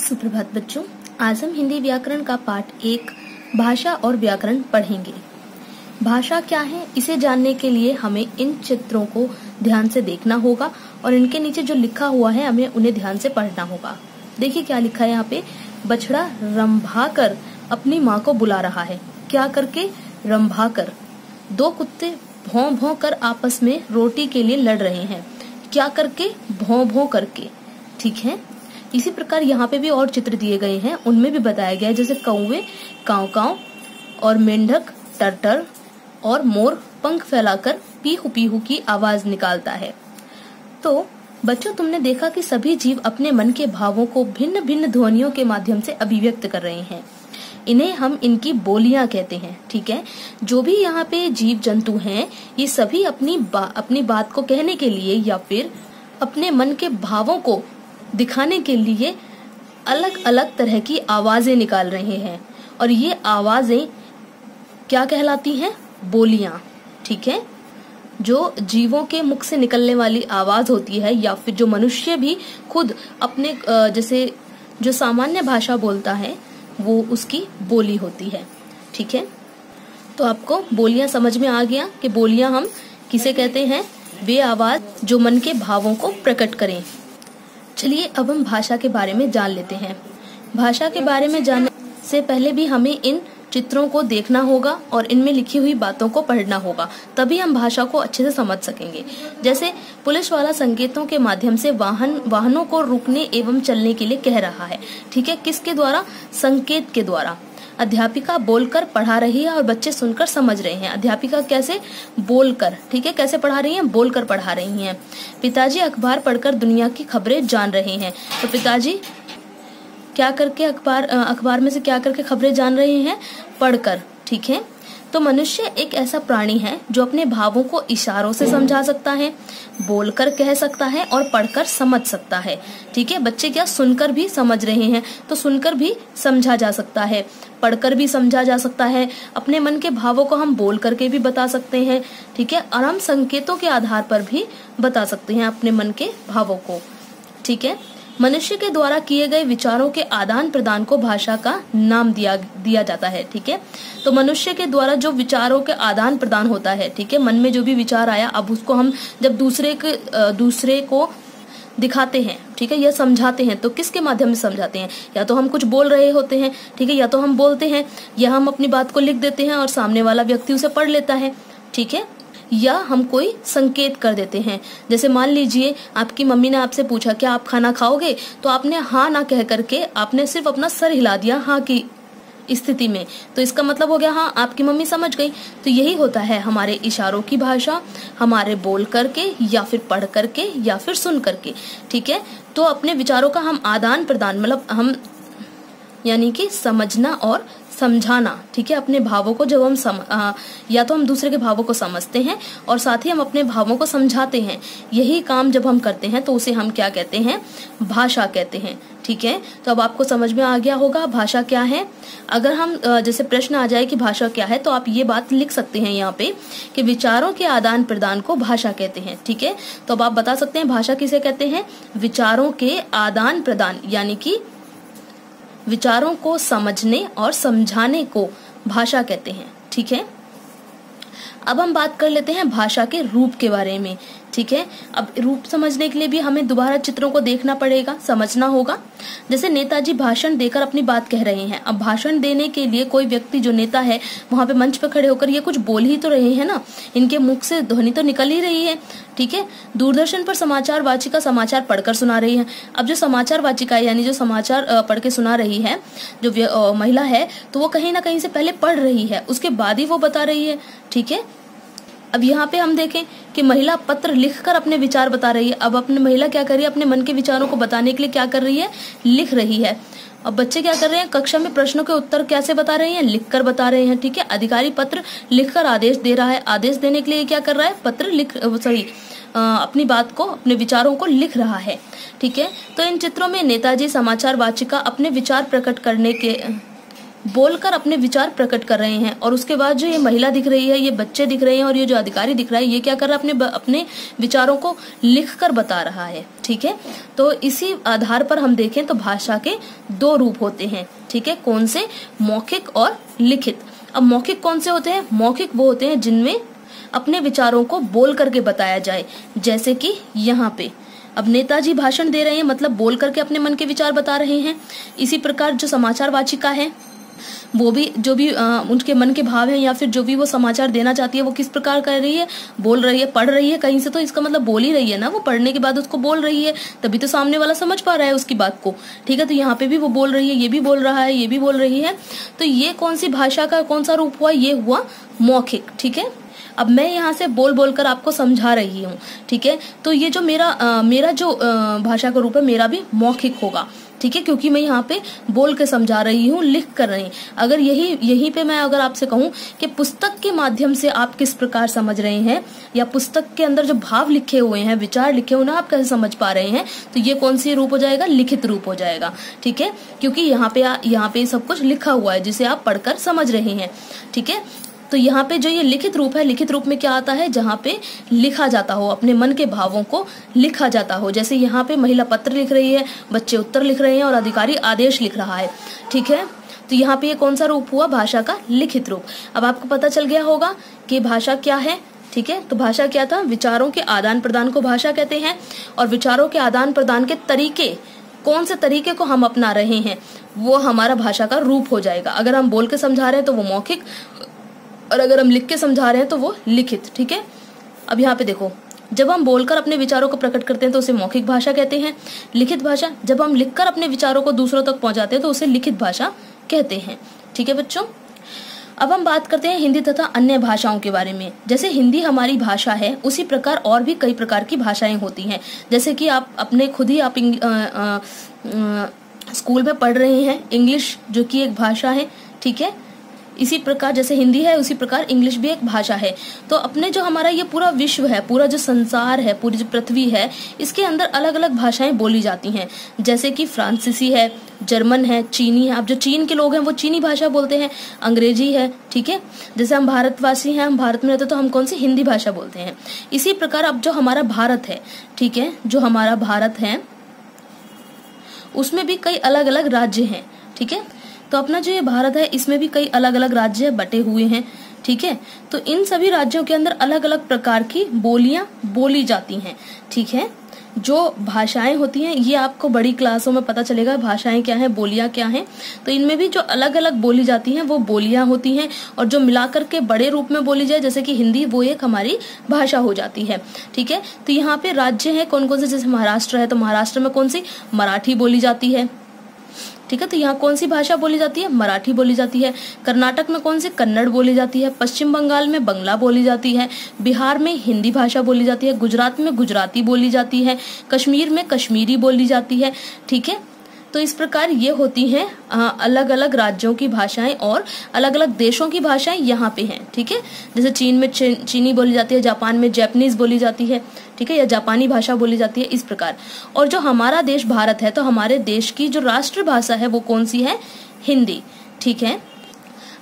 सुप्रभात बच्चों, आज हम हिंदी व्याकरण का पाठ 1 भाषा और व्याकरण पढ़ेंगे। भाषा क्या है, इसे जानने के लिए हमें इन चित्रों को ध्यान से देखना होगा और इनके नीचे जो लिखा हुआ है हमें उन्हें ध्यान से पढ़ना होगा। देखिए क्या लिखा है यहाँ पे, बछड़ा रंभा कर अपनी माँ को बुला रहा है। क्या करके? रंभा कर। दो कुत्ते भौं भौं कर आपस में रोटी के लिए लड़ रहे हैं। क्या करके? भौं भौं करके। ठीक है। इसी प्रकार यहाँ पे भी और चित्र दिए गए हैं, उनमें भी बताया गया है, जैसे कौवे काव काव और मेंढक टर टर और मोर पंख फैलाकर पीहू पीहू की आवाज निकालता है। तो बच्चों, तुमने देखा कि सभी जीव अपने मन के भावों को भिन्न भिन्न ध्वनियों के माध्यम से अभिव्यक्त कर रहे हैं। इन्हें हम इनकी बोलियां कहते हैं। ठीक है। जो भी यहाँ पे जीव जंतु हैं, ये सभी अपनी बात को कहने के लिए या फिर अपने मन के भावों को दिखाने के लिए अलग अलग तरह की आवाजें निकाल रहे हैं और ये आवाजें क्या कहलाती हैं? बोलियां। ठीक है। जो जीवों के मुख से निकलने वाली आवाज होती है या फिर जो मनुष्य भी खुद अपने जैसे जो सामान्य भाषा बोलता है वो उसकी बोली होती है। ठीक है। तो आपको बोलियां समझ में आ गया कि बोलियां हम किसे कहते हैं? वे आवाज जो मन के भावों को प्रकट करें। चलिए अब हम भाषा के बारे में जान लेते हैं। भाषा के बारे में जानने से पहले भी हमें इन चित्रों को देखना होगा और इनमें लिखी हुई बातों को पढ़ना होगा, तभी हम भाषा को अच्छे से समझ सकेंगे। जैसे पुलिस वाला संकेतों के माध्यम से वाहनों को रुकने एवं चलने के लिए कह रहा है। ठीक है। किसके द्वारा? संकेत के द्वारा। अध्यापिका बोलकर पढ़ा रही है और बच्चे सुनकर समझ रहे हैं। अध्यापिका कैसे? बोलकर। ठीक है। कैसे पढ़ा रही हैं? बोलकर पढ़ा रही हैं। पिताजी अखबार पढ़कर दुनिया की खबरें जान रहे हैं। तो पिताजी क्या करके अखबार में से क्या करके खबरें जान रहे हैं? पढ़कर। ठीक है। तो मनुष्य एक ऐसा प्राणी है जो अपने भावों को इशारों से समझा सकता है, बोलकर कह सकता है और पढ़कर समझ सकता है। ठीक है। बच्चे क्या सुनकर भी समझ रहे हैं, तो सुनकर भी समझा जा सकता है, पढ़कर भी समझा जा सकता है। अपने मन के भावों को हम बोल करके भी बता सकते हैं। ठीक है। और हम संकेतों के आधार पर भी बता सकते हैं अपने मन के भावों को। ठीक है। मनुष्य के द्वारा किए गए विचारों के आदान प्रदान को भाषा का नाम दिया जाता है। ठीक है। तो मनुष्य के द्वारा जो विचारों के आदान प्रदान होता है, ठीक है, मन में जो भी विचार आया, अब उसको हम जब दूसरे को दिखाते हैं, ठीक है, या समझाते हैं, तो किसके माध्यम से समझाते हैं? या तो हम कुछ बोल रहे होते हैं, ठीक है, या तो हम बोलते हैं, या हम अपनी बात को लिख देते हैं और सामने वाला व्यक्ति उसे पढ़ लेता है। ठीक है। या हम कोई संकेत कर देते हैं। जैसे मान लीजिए आपकी मम्मी ने आपसे पूछा क्या आप खाना खाओगे, तो आपने हाँ ना कह करके आपने सिर्फ अपना सर हिला दिया हाँ की स्थिति में, तो इसका मतलब हो गया हाँ, आपकी मम्मी समझ गई। तो यही होता है हमारे इशारों की भाषा, हमारे बोल करके या फिर पढ़ करके या फिर सुन करके। ठीक है। तो अपने विचारों का हम आदान प्रदान, मतलब हम यानी कि समझना और समझाना। ठीक है। अपने भावों को जब हम या तो हम दूसरे के भावों को समझते हैं और साथ ही हम अपने भावों को समझाते हैं, यही काम जब हम करते हैं तो उसे हम क्या कहते हैं? भाषा कहते हैं। ठीक है। तो अब आपको समझ में आ गया होगा भाषा क्या है। अगर हम जैसे प्रश्न आ जाए कि भाषा क्या है, तो आप ये बात लिख सकते हैं यहाँ पे कि विचारों के आदान प्रदान को भाषा कहते हैं। ठीक है। तो अब आप बता सकते हैं भाषा किसे कहते हैं? विचारों के आदान प्रदान, यानी कि विचारों को समझने और समझाने को भाषा कहते हैं। ठीक है। अब हम बात कर लेते हैं भाषा के रूप के बारे में। ठीक है। अब रूप समझने के लिए भी हमें दोबारा चित्रों को देखना पड़ेगा, समझना होगा। जैसे नेताजी भाषण देकर अपनी बात कह रहे हैं। अब भाषण देने के लिए कोई व्यक्ति जो नेता है वहां पे मंच पे खड़े होकर ये कुछ बोल ही तो रहे हैं ना, इनके मुख से ध्वनि तो निकल ही रही है। ठीक है। दूरदर्शन पर समाचार वाचिका समाचार पढ़कर सुना रही है। अब जो समाचार वाचिका यानी जो समाचार पढ़ के सुना रही है जो महिला है, तो वो कहीं ना कहीं से पहले पढ़ रही है, उसके बाद ही वो बता रही है। ठीक है। अब यहाँ पे हम देखें कि महिला पत्र लिखकर अपने विचार बता रही है। अब अपनी महिला क्या कर रही है? अपने मन के विचारों को बताने के लिए क्या कर रही है? लिख रही है। अब बच्चे क्या कर रहे हैं? कक्षा में प्रश्नों के उत्तर कैसे बता रहे हैं? लिखकर बता रहे हैं। ठीक है। अधिकारी पत्र लिखकर आदेश दे रहा है। आदेश देने के लिए क्या कर रहा है? अपनी बात को, अपने विचारों को लिख रहा है। ठीक है। तो इन चित्रों में नेताजी समाचार वाचिका अपने विचार प्रकट करने के बोलकर अपने विचार प्रकट कर रहे हैं। और उसके बाद जो ये महिला दिख रही है, ये बच्चे दिख रहे हैं, और ये जो अधिकारी दिख रहा है, ये क्या कर रहा है, अपने विचारों को लिखकर बता रहा है। ठीक है, तो इसी आधार पर हम देखें तो भाषा के दो रूप होते हैं। ठीक है, कौन से, मौखिक और लिखित। अब मौखिक कौन से होते हैं, मौखिक वो होते हैं जिनमें अपने विचारों को बोल करके बताया जाए। जैसे कि यहाँ पे अब नेताजी भाषण दे रहे हैं, मतलब बोल करके अपने मन के विचार बता रहे हैं। इसी प्रकार जो समाचार वाचिका है, वो भी जो भी उनके मन के भाव हैं या फिर जो भी वो समाचार देना चाहती है, वो किस प्रकार कर रही है, बोल रही है, पढ़ रही है कहीं से, तो इसका मतलब बोल ही रही है ना, वो पढ़ने के बाद उसको बोल रही है, तभी तो सामने वाला समझ पा रहा है उसकी बात को। ठीक है, तो यहाँ पे भी वो बोल रही है, ये भी बोल रहा है, ये भी बोल रही है। तो ये कौन सी भाषा का कौन सा रूप हुआ, ये हुआ मौखिक। ठीक है, अब मैं यहाँ से बोल बोलकर आपको समझा रही हूँ। ठीक है, तो ये जो मेरा जो भाषा का रूप है, मेरा भी मौखिक होगा। ठीक है, क्योंकि मैं यहाँ पे बोल के समझा रही हूँ, लिख कर रही। अगर यहीं पे मैं अगर आपसे कहूँ कि पुस्तक के माध्यम से आप किस प्रकार समझ रहे हैं, या पुस्तक के अंदर जो भाव लिखे हुए हैं, विचार लिखे हुए हैं, आप कैसे समझ पा रहे हैं, तो ये कौन सी रूप हो जाएगा, लिखित रूप हो जाएगा। ठीक है, क्योंकि यहाँ पे सब कुछ लिखा हुआ है जिसे आप पढ़कर समझ रहे हैं। ठीक है, तो यहाँ पे जो ये लिखित रूप है, लिखित रूप में क्या आता है, जहाँ पे लिखा जाता हो, अपने मन के भावों को लिखा जाता हो। जैसे यहाँ पे महिला पत्र लिख रही है, बच्चे उत्तर लिख रहे हैं, और अधिकारी आदेश लिख रहा है। ठीक है, तो यहाँ पे ये कौन सा रूप हुआ, भाषा का लिखित रूप। अब आपको पता चल गया होगा कि भाषा क्या है। ठीक है, तो भाषा क्या था, विचारों के आदान प्रदान को भाषा कहते हैं। और विचारों के आदान प्रदान के तरीके, कौन से तरीके को हम अपना रहे हैं, वो हमारा भाषा का रूप हो जाएगा। अगर हम बोल के समझा रहे हैं तो वो मौखिक, और अगर हम लिख के समझा रहे हैं तो वो लिखित। ठीक है, अब यहाँ पे देखो, जब हम बोलकर अपने विचारों को प्रकट करते हैं तो उसे मौखिक भाषा कहते हैं। लिखित भाषा, जब हम लिखकर अपने विचारों को दूसरों तक पहुंचाते हैं तो उसे लिखित भाषा कहते हैं। ठीक है बच्चों, अब हम बात करते हैं हिंदी तथा अन्य भाषाओं के बारे में। जैसे हिंदी हमारी भाषा है, उसी प्रकार और भी कई प्रकार की भाषाएं होती हैं। जैसे कि आप अपने खुद ही आप स्कूल में पढ़ रहे हैं इंग्लिश, जो कि एक भाषा है। ठीक है, इसी प्रकार जैसे हिंदी है उसी प्रकार इंग्लिश भी एक भाषा है। तो अपने जो हमारा ये पूरा विश्व है, पूरा जो संसार है, पूरी जो पृथ्वी है, इसके अंदर अलग अलग भाषाएं बोली जाती हैं। जैसे कि फ्रांसीसी है, जर्मन है, चीनी है। अब जो चीन के लोग हैं वो चीनी भाषा बोलते हैं, अंग्रेजी है। ठीक है, जैसे हम भारतवासी हैं, हम भारत में रहते तो हम कौन सी हिंदी भाषा बोलते हैं। इसी प्रकार अब जो हमारा भारत है, ठीक है, जो हमारा भारत है उसमें भी कई अलग अलग राज्य हैं। ठीक है, तो अपना जो ये भारत है इसमें भी कई अलग अलग राज्य बटे हुए हैं। ठीक है, तो इन सभी राज्यों के अंदर अलग अलग प्रकार की बोलियां बोली जाती हैं। ठीक है, जो भाषाएं होती हैं ये आपको बड़ी क्लासों में पता चलेगा, भाषाएं क्या हैं, बोलियां क्या हैं। तो इनमें भी जो अलग अलग बोली जाती हैं वो बोलियां होती हैं, और जो मिलाकर के बड़े रूप में बोली जाए जैसे कि हिंदी, वो एक हमारी भाषा हो जाती है। ठीक है, तो यहाँ पे राज्य है कौन कौन से, जैसे महाराष्ट्र है तो महाराष्ट्र में कौन सी, मराठी बोली जाती है। ठीक है, तो यहाँ कौन सी भाषा बोली जाती है, मराठी बोली जाती है। कर्नाटक में कौन सी, कन्नड़ बोली जाती है। पश्चिम बंगाल में बंगला बोली जाती है। बिहार में हिंदी भाषा बोली जाती है। गुजरात में गुजराती बोली जाती है। कश्मीर में कश्मीरी बोली जाती है। ठीक है, तो इस प्रकार ये होती हैं अलग अलग राज्यों की भाषाएं और अलग अलग देशों की भाषाएं यहाँ पे हैं। ठीक है, जैसे चीन में चीनी बोली जाती है, जापान में जापानीज बोली जाती है। ठीक है, या जापानी भाषा बोली जाती है, इस प्रकार। और जो हमारा देश भारत है, तो हमारे देश की जो राष्ट्र भाषा है वो कौन सी है, हिंदी। ठीक है,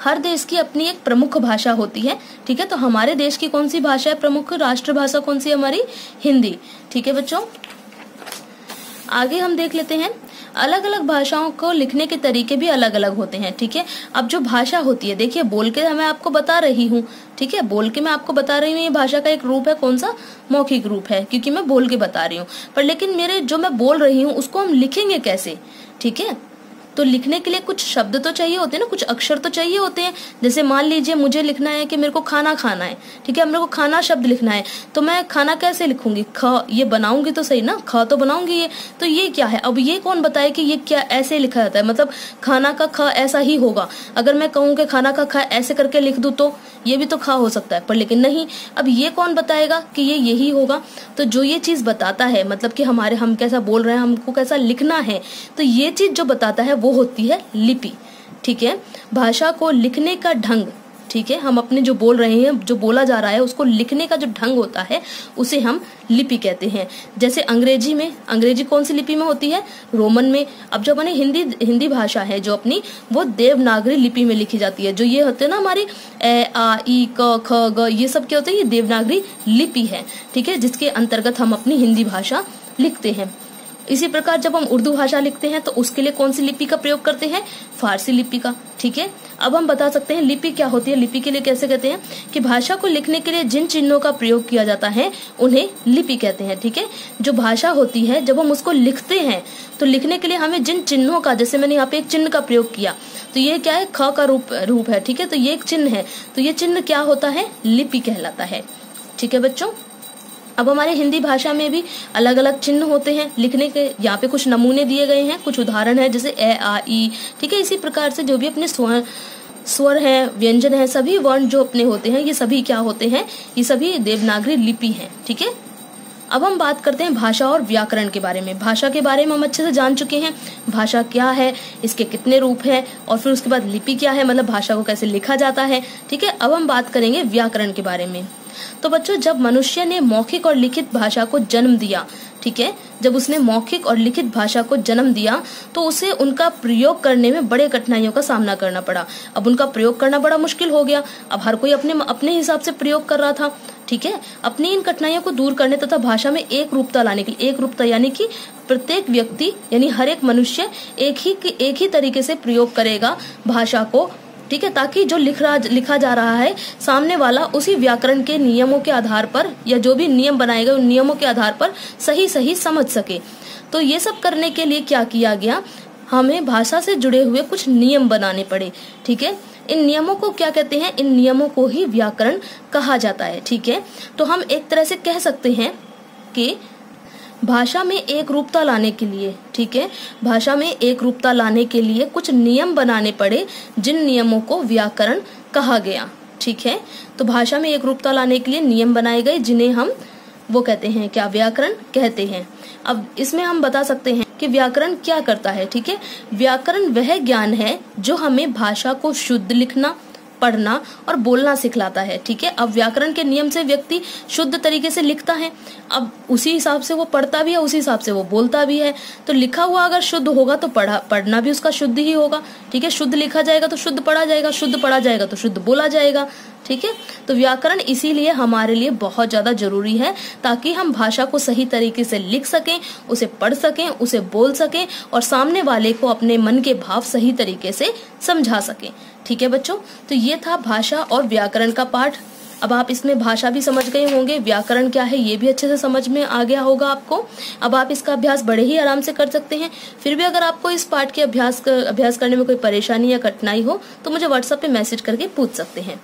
हर देश की अपनी एक प्रमुख भाषा होती है। ठीक है, तो हमारे देश की कौन सी भाषा है प्रमुख, राष्ट्र भाषा कौन सी, हमारी हिंदी। ठीक है बच्चों, आगे हम देख लेते हैं। अलग अलग भाषाओं को लिखने के तरीके भी अलग अलग होते हैं। ठीक है, अब जो भाषा होती है, देखिए बोल के मैं आपको बता रही हूँ। ठीक है, बोल के मैं आपको बता रही हूँ, ये भाषा का एक रूप है, कौन सा, मौखिक रूप है, क्योंकि मैं बोल के बता रही हूँ। पर लेकिन मेरे जो मैं बोल रही हूँ उसको हम लिखेंगे कैसे। ठीक है, तो लिखने के लिए कुछ शब्द तो चाहिए होते हैं ना, कुछ अक्षर तो चाहिए होते हैं। जैसे मान लीजिए मुझे लिखना है कि मेरे को खाना खाना है। ठीक है, मेरे को खाना शब्द लिखना है, तो मैं खाना कैसे लिखूंगी, ख, ये बनाऊंगी तो सही ना, ख तो बनाऊंगी ये। तो ये क्या है, अब ये कौन बताए कि ये क्या ऐसे लिखा जाता है, मतलब खाना का ख ऐसा ही होगा। अगर मैं कहूँ कि खाना का ख ऐसे करके लिख दूं तो ये भी तो खा हो सकता है, पर लेकिन नहीं। अब ये कौन बताएगा कि ये यही होगा। तो जो ये चीज बताता है, मतलब कि हम कैसा बोल रहे हैं, हमको कैसा लिखना है, तो ये चीज जो बताता है वो होती है लिपि। ठीक है, भाषा को लिखने का ढंग, ठीक है। हम अपने जो बोल रहे हैं, जो बोला जा रहा है, उसको लिखने का जो ढंग होता है उसे हम लिपि कहते हैं। जैसे अंग्रेजी कौन सी लिपि में होती है? रोमन में। अब जो अपनी हिंदी भाषा है जो अपनी, वो देवनागरी लिपि में लिखी जाती है। जो ये होते हैं ना हमारे ए आ ई क ख ग, ये सब क्या होते हैं? ये देवनागरी लिपि है, ठीक है, जिसके अंतर्गत हम अपनी हिंदी भाषा लिखते हैं। इसी प्रकार जब हम उर्दू भाषा लिखते हैं तो उसके लिए कौन सी लिपि का प्रयोग करते हैं? फारसी लिपि का, ठीक है। अब हम बता सकते हैं लिपि क्या होती है। लिपि के लिए कैसे कहते हैं कि भाषा को लिखने के लिए जिन चिन्हों का प्रयोग किया जाता है उन्हें लिपि कहते हैं, ठीक है। जो भाषा होती है जब हम उसको लिखते हैं तो लिखने के लिए हमें जिन चिन्हों का, जैसे मैंने यहाँ पे एक चिन्ह का प्रयोग किया, तो ये क्या है? ख का रूप है, ठीक है। तो ये एक चिन्ह है, तो ये चिन्ह क्या होता है? लिपि कहलाता है, ठीक है बच्चों। अब हमारे हिंदी भाषा में भी अलग अलग चिन्ह होते हैं लिखने के। यहाँ पे कुछ नमूने दिए गए हैं, कुछ उदाहरण है, जैसे ए आ ई, ठीक है। इसी प्रकार से जो भी अपने स्वर हैं, व्यंजन है, सभी वर्ण जो अपने होते हैं, ये सभी क्या होते हैं? ये सभी देवनागरी लिपि हैं, ठीक है। अब हम बात करते हैं भाषा और व्याकरण के बारे में। भाषा के बारे में हम अच्छे से जान चुके हैं, भाषा क्या है, इसके कितने रूप हैं, और फिर उसके बाद लिपि क्या है, मतलब भाषा को कैसे लिखा जाता है, ठीक है। अब हम बात करेंगे व्याकरण के बारे में। तो बच्चों, जब मनुष्य ने मौखिक और लिखित भाषा को जन्म दिया, ठीक है, जब उसने मौखिक और लिखित भाषा को जन्म दिया तो उसे उनका प्रयोग करने में बड़े कठिनाइयों का सामना करना पड़ा। अब उनका प्रयोग करना बड़ा मुश्किल हो गया। अब हर कोई अपने हिसाब से प्रयोग कर रहा था, ठीक है। अपनी इन कठिनाइयों को दूर करने तथा भाषा में एक रूपता लाने के लिए, एक रूपता यानी कि प्रत्येक व्यक्ति यानी हर एक मनुष्य एक ही तरीके से प्रयोग करेगा भाषा को, ठीक है, ताकि जो लिखा जा रहा है सामने वाला उसी व्याकरण के नियमों के आधार पर, या जो भी नियम बनाए गए उन नियमों के आधार पर सही समझ सके। तो ये सब करने के लिए क्या किया गया? हमें भाषा से जुड़े हुए कुछ नियम बनाने पड़े, ठीक है। इन नियमों को क्या कहते हैं? इन नियमों को ही व्याकरण कहा जाता है, ठीक है। तो हम एक तरह से कह सकते हैं कि भाषा में एक रूपता लाने के लिए, ठीक है, भाषा में एक रूपता लाने के लिए कुछ नियम बनाने पड़े, जिन नियमों को व्याकरण कहा गया, ठीक है। तो भाषा में एक रूपता लाने के लिए नियम बनाए गए, जिन्हें हम वो कहते हैं क्या? व्याकरण कहते हैं। अब इसमें हम बता सकते हैं कि व्याकरण क्या करता है, ठीक है। व्याकरण वह ज्ञान है जो हमें भाषा को शुद्ध लिखना, पढ़ना और बोलना सिखलाता है, ठीक है। अब व्याकरण के नियम से व्यक्ति शुद्ध तरीके से लिखता है, अब उसी हिसाब से वो पढ़ता भी है, उसी हिसाब से वो बोलता भी है। तो लिखा हुआ अगर शुद्ध होगा तो पढ़ना भी उसका शुद्ध ही होगा, ठीक है। शुद्ध लिखा जाएगा तो शुद्ध पढ़ा जाएगा, शुद्ध पढ़ा जाएगा तो शुद्ध बोला जाएगा, ठीक है। तो व्याकरण इसीलिए हमारे लिए बहुत ज्यादा जरूरी है, ताकि हम भाषा को सही तरीके से लिख सकें, उसे पढ़ सकें, उसे बोल सकें और सामने वाले को अपने मन के भाव सही तरीके से समझा सकें, ठीक है बच्चों। तो ये था भाषा और व्याकरण का पाठ। अब आप इसमें भाषा भी समझ गए होंगे, व्याकरण क्या है ये भी अच्छे से समझ में आ गया होगा आपको। अब आप इसका अभ्यास बड़े ही आराम से कर सकते हैं। फिर भी अगर आपको इस पाठ के अभ्यास करने में कोई परेशानी या कठिनाई हो तो मुझे व्हाट्सएप पे मैसेज करके पूछ सकते हैं।